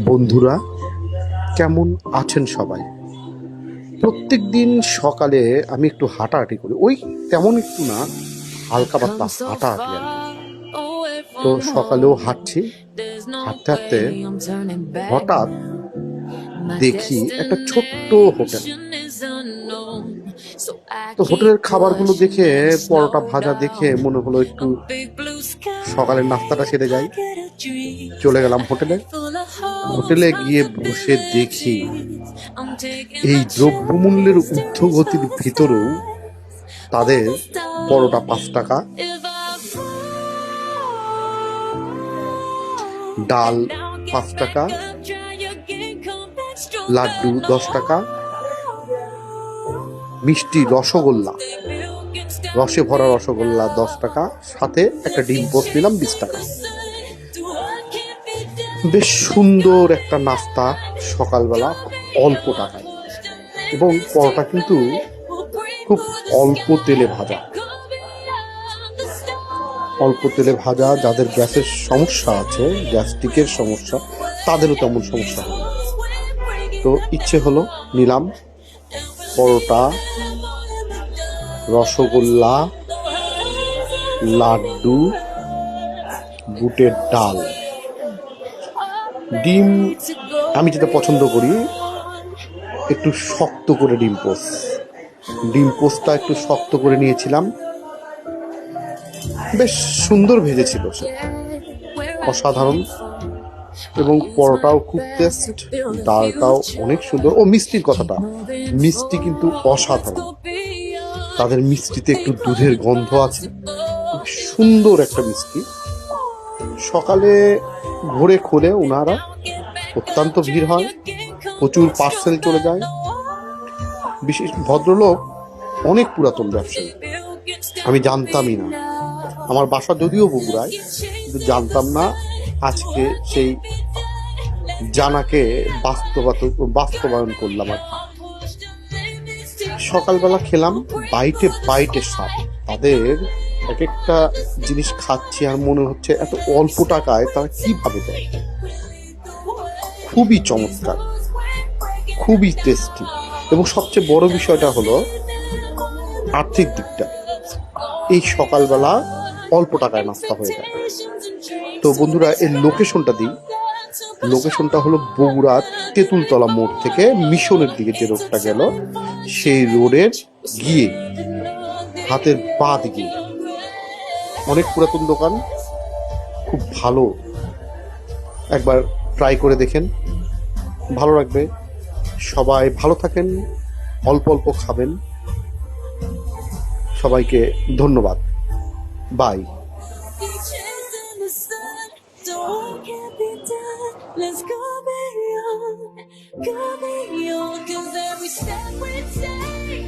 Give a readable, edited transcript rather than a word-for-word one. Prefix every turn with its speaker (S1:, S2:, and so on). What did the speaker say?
S1: বন্ধুরা, কেমন আছেন সবাই? প্রত্যেক দিন সকালে আমি একটু হাঁটাহাঁটি করি, ওই তেমন একটু না, হালকা পাতলা হাঁটাহাঁটি আর কি। তো সকালেও হাঁটছি, হাঁটতে হাঁটতে হঠাৎ দেখি একটা ছোট্ট হোটেল। তো হোটেলের খাবারগুলো দেখে, পরোটা ভাজা দেখে মনে হলো একটু সকালের নাস্তাটা সেরে যাই। চলে গেলাম হোটেলে। হোটেলে গিয়ে বসে দেখি এই দ্রব্যমূল্যের ঊর্ধ্বগতির ভিতরেও তাদের পরোটা 5 টাকা, ডাল 5 টাকা, লাড্ডু 10 টাকা, মিষ্টি রসগোল্লা, রসে ভরা রসগোল্লা 10 টাকা, সাথে একটা ডিম পোস্ট নিলাম 20 টাকা। বেশ সুন্দর একটা নাস্তা সকালবেলা অল্প টাকায়, এবং পরোটা কিন্তু খুব অল্প তেলে ভাজা। অল্প তেলে ভাজা, যাদের গ্যাসের সমস্যা আছে, গ্যাস্ট্রিকের সমস্যা, তাদেরও তেমন সমস্যা হবে। তো ইচ্ছে হলো, নিলাম পরোটা, রসগোল্লা, লাড্ডু, বুটের ডাল, ডিম। আমি যেটা পছন্দ করি একটু শক্ত করে ডিম পোস্টটা একটু শক্ত করে নিয়েছিলাম। বেশ সুন্দর ভেজেছিল সে, অসাধারণ। এবং পরোটাও খুব টেস্ট, ডালটাও অনেক সুন্দর। ও মিষ্টির কথাটা, মিষ্টি কিন্তু অসাধারণ। তাদের মিষ্টিতে একটু দুধের গন্ধ আছে, সুন্দর একটা মিষ্টি। সকালে ভোরে খোলে ওনারা, অত্যন্ত ভিড় হয়, প্রচুর পার্সেল চলে যায়। বিশেষ ভদ্রলোক অনেক পুরাতন ব্যবসায়ী, আমি জানতামই না। আমার বাসা যদিও বগুড়ায়, কিন্তু জানতাম না। আজকে সেই জানাকে বাস্তবায়ন করলাম আর কি। সকালবেলা খেলাম, বাইটে স্বাদ। তাদের এক একটা জিনিস খাচ্ছি আর মনে হচ্ছে এত অল্প টাকায় তারা কিভাবে দেয়। খুবই চমৎকার, খুবই টেস্টি। এবং সবচেয়ে বড় বিষয়টা হলো আর্থিক দিকটা। এই সকালবেলা অল্প টাকায় নাস্তা হয়ে যায়। তো বন্ধুরা, এর লোকেশনটা দিই। লোকেশনটা হলো বগুড়ার তেঁতুলতলা মোড় থেকে মিশনের দিকে যে রোডটা গেল, সেই রোডের গিয়ে হাতের পা দিকে অনেক পুরাতন দোকান, খুব ভালো। একবার ট্রাই করে দেখেন, ভালো লাগবে। সবাই ভালো থাকেন, অল্প অল্প খাবেন। সবাইকে ধন্যবাদ, by. Let's go beyond, 'cause every step we take